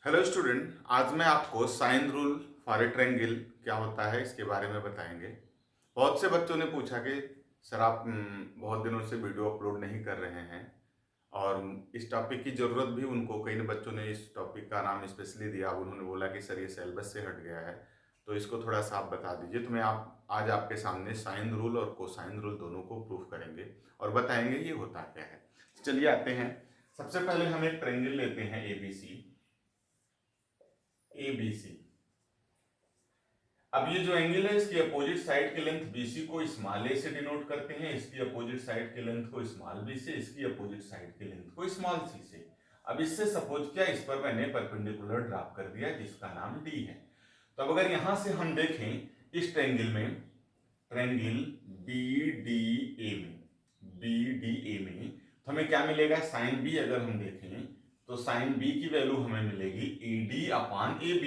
Hello student, आज मैं आपको sine rule for a triangle क्या होता है इसके बारे में बताएंगे। बहुत से बच्चों ने पूछा कि सर आप बहुत दिनों से वीडियो अपलोड नहीं कर रहे हैं और इस टॉपिक की ज़रूरत भी उनको कई बच्चों ने इस टॉपिक का नाम स्पेशली दिया। उन्होंने बोला कि सर ये सिलेबस से हट गया है, तो इसको थोड़ा सा आप बता दीजिए। तो मैं आप आज आपके सामने साइन रूल और कोसाइन रूल दोनों को प्रूफ करेंगे और बताएंगे ये होता क्या है। चलिए आते हैं। सबसे पहले हम एक ट्रायंगल लेते हैं ABC। अब ये जो एंगल है इसकी अपोजिट साइड की लेंथ BC को स्मॉल a से डिनोट करते हैं, इसकी अपोजिट साइड की लेंथ को स्मॉल b से, इसकी अपोजिट साइड की लेंथ को स्मॉल c से। अब इससे सपोज किया इस पर मैंने परपेंडिकुलर ड्रॉप कर दिया जिसका नाम D है। तो अब अगर यहां से हम देखें इस ट्रायंगल में, ट्रायंगल BDA में तो हमें क्या मिलेगा, साइन B अगर हम देखें तो साइन B की वैल्यू हमें मिलेगी AD अपॉन AB।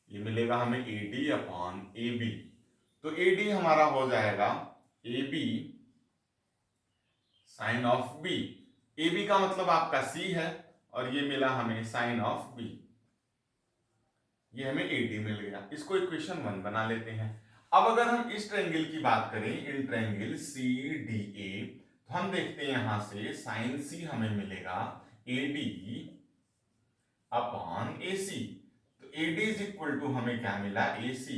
ये मिलेगा हमें AD अपॉन AB। तो AD हमारा हो जाएगा AB sine of B। AB का मतलब आपका C है और ये मिला हमें साइन ऑफ B। ये हमें AD मिल गया। इसको इक्वेशन 1 बना लेते हैं। अब अगर हम इस ट्रायंगल की बात करें, इन ट्रायंगल CDA, तो हम देखते हैं यहां से साइन C हमें मिलेगा AD अपॉन AC। तो AD इज इक्वल टू हमें क्या मिला, AC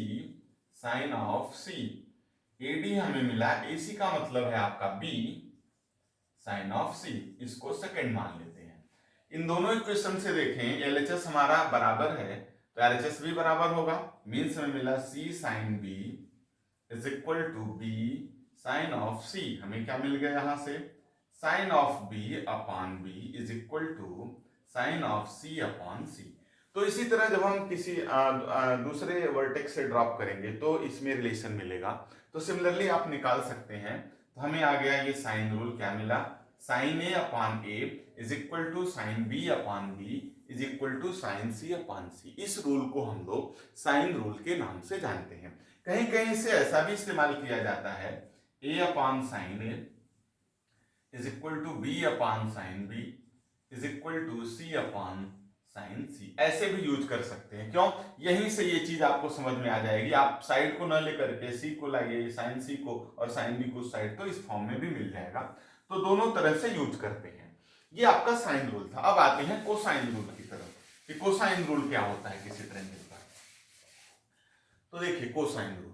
sine of C। AD हमें मिला, AC का मतलब है आपका B साइन ऑफ C। इसको सेकंड मान लेते हैं। इन दोनों इक्वेशन से देखें LHS हमारा बराबर है तो LHS भी बराबर होगा। मीन्स हमें मिला C sine B is equal to B sine of C। हमें क्या मिल गया यहां से, sine of B upon B is equal to sine of C upon C। तो इसी तरह जब हम किसी दूसरे वर्टेक्स से ड्रॉप करेंगे तो इसमें रिलेशन मिलेगा। तो सिमिलरली आप निकाल सकते हैं। तो हमें आ गया ये साइन रूल, क्या मिला, sine A upon A is equal to sine B upon B is equal to sine C upon C। इस रूल को हम लोग साइन रूल के नाम से जानते हैं। कहीं कहीं से ऐसा भी इस्तेमाल किया जाता है, A upon sine A is equal to B upon sine B is equal to C upon sine C। ऐसे भी यूज कर सकते हैं। क्यों, यहीं से ये चीज आपको समझ में आ जाएगी। आप साइड को न लेकर के C को लाइए, साइन C को, और साइन B को साइड, तो इस फॉर्म में भी मिल जाएगा। तो दोनों तरह से यूज करते हैं। ये आपका साइन रूल था। अब आते हैं कोसाइन रूल की तरफ कि कोसाइन रूल क्या होता है किसी ट्रायंगल का। तो देखिए कोसाइन रूल,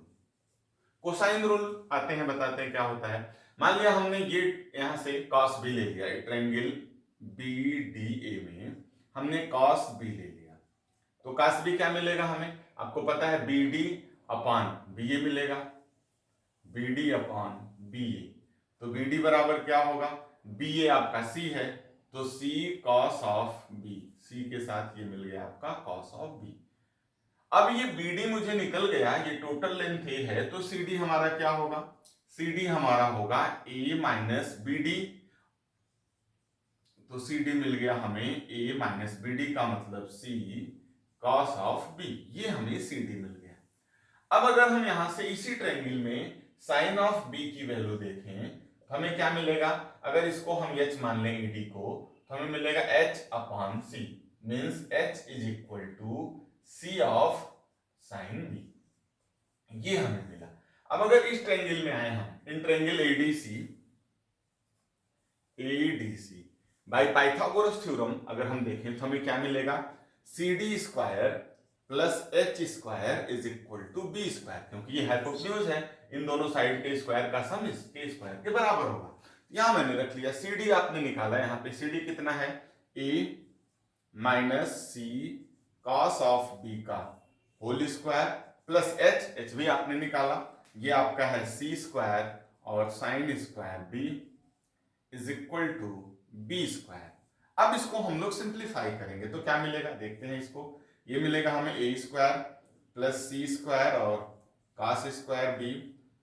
कोसाइन रूल आते हैं, बताते हैं क्या होता है। मान लिया हमने ये यहां से cos B ले लिया, ट्रायंगल BDA में हमने cos B ले लिया। तो cos B क्या मिलेगा हमें, आपको पता है BD अपॉन BA मिलेगा, BD अपॉन BA। तो BD बराबर क्या होगा, BA आपका C है तो C cos of B, C के साथ ये मिल गया आपका cos ऑफ B। अब ये BD मुझे निकल गया, ये टोटल लेंथ A है, तो CD हमारा क्या होगा, CD हमारा होगा A माइनस BD। तो CD मिल गया हमें A माइनस BD का मतलब C cos ऑफ B। ये हमें CD मिल गया। अब अगर हम यहां से इसी ट्रायंगल में साइन ऑफ B की वैल्यू देखें तो हमें क्या मिलेगा, अगर इसको हम H मान लें AD को, तो हमें मिलेगा H upon C। Means H is equal to C of sine B। ये हमें मिला। अब अगर इस ट्रायंगल में आए हम, in triangle ADC by Pythagoras theorem अगर हम देखें तो हमें क्या मिलेगा, CD square plus H square is equal to B square. क्योंकि ये हाइपोटेन्यूज है, इन दोनों साइड के स्क्वायर का सम इसके स्क्वायर के बराबर होगा। यहां मैंने रख लिया, CD आपने निकाला, यहां पे CD कितना है, A minus C cos of B का होल स्क्वायर प्लस H भी आपने निकाला, ये आपका है C स्क्वायर और sine square B is equal to B square. अब इसको हम लोग सिंप्लीफाई करेंगे तो क्या मिलेगा, देखते हैं इसको। ये मिलेगा हमें A square plus C square और cos square B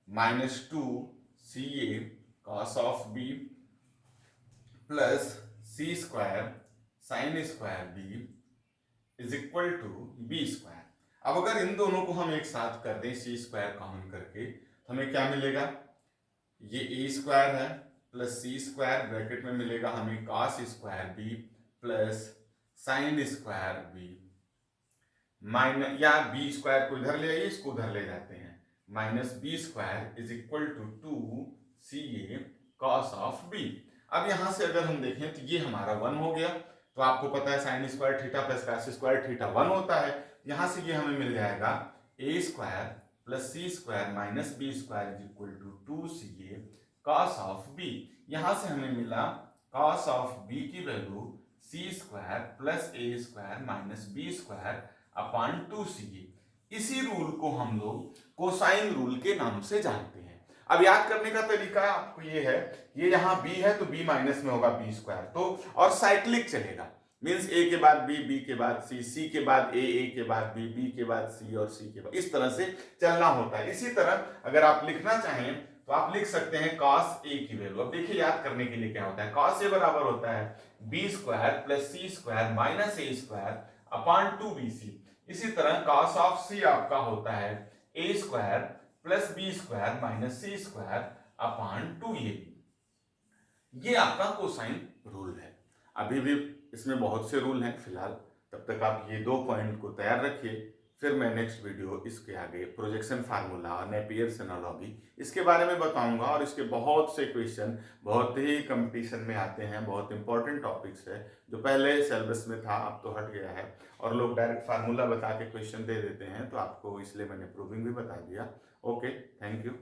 minus 2CA cos of B plus C square sine square B is equal to B square. अब अगर इन दोनों को हम एक साथ कर दें C स्क्वायर कॉमन करके तो हमें क्या मिलेगा, ये A स्क्वायर है प्लस C स्क्वायर ब्रैकेट में मिलेगा हमें cos square B plus sine square B minus या बी स्क्वायर को इधर ले आइए, इसको उधर ले जाते हैं, minus B square is equal to 2 CA cos of B. अब यहां से अगर हम देखें तो ये हमारा 1 हो गया, तो आपको पता है sine square theta plus cos square theta 1 होता है। यहां से ये हमें मिल जाएगा A square plus C square minus B square is equal to 2CA cos of B. यहां से हमें मिला कॉस ऑफ बी की value C square plus A square minus B square upon 2CA। इसी रूल को हम लोग कोसाइन रूल के नाम से जानते हैं। अब याद करने का तरीका आपको ये है, ये यहाँ b है तो b माइनस में होगा b स्क्वायर, तो और साइक्लिक चलेगा, मींस a के बाद b के बाद c के बाद a के बाद b के बाद c और c के बाद, इस तरह से चलना होता है। इसी तरह अगर आप लिखना चाहें तो आप लिख सकते हैं cos a की वैल्यू। अब देखिए याद करने के लिए क्या होता है, cos a बराबर होता है b square plus c square minus a square upon 2bc। इसी तरह cos ऑफ c आपका होता है a square plus B square minus C square upon 2ab। ये आपका कोसाइन रूल है। अभी भी इसमें बहुत से रूल हैं फिलहाल, तब तक आप ये 2 पॉइंट को तैयार रखिए। फिर मैं नेक्स्ट वीडियो इसके आगे प्रोजेक्शन फार्मूला और नेपियर्स एनालॉजी इसके बारे में बताऊंगा, और इसके बहुत से क्वेश्चन बहुत ही कंपटीशन में आते हैं, बहुत इंपॉर्टेंट टॉपिक्स है जो पहले सिलेबस में था अब तो हट गया है, और लोग डायरेक्ट फार्मूला बता के क्वेश्चन दे देते हैं, तो आपको इसलिए मैंने प्रूविंग भी बता दिया। Okay, thank you.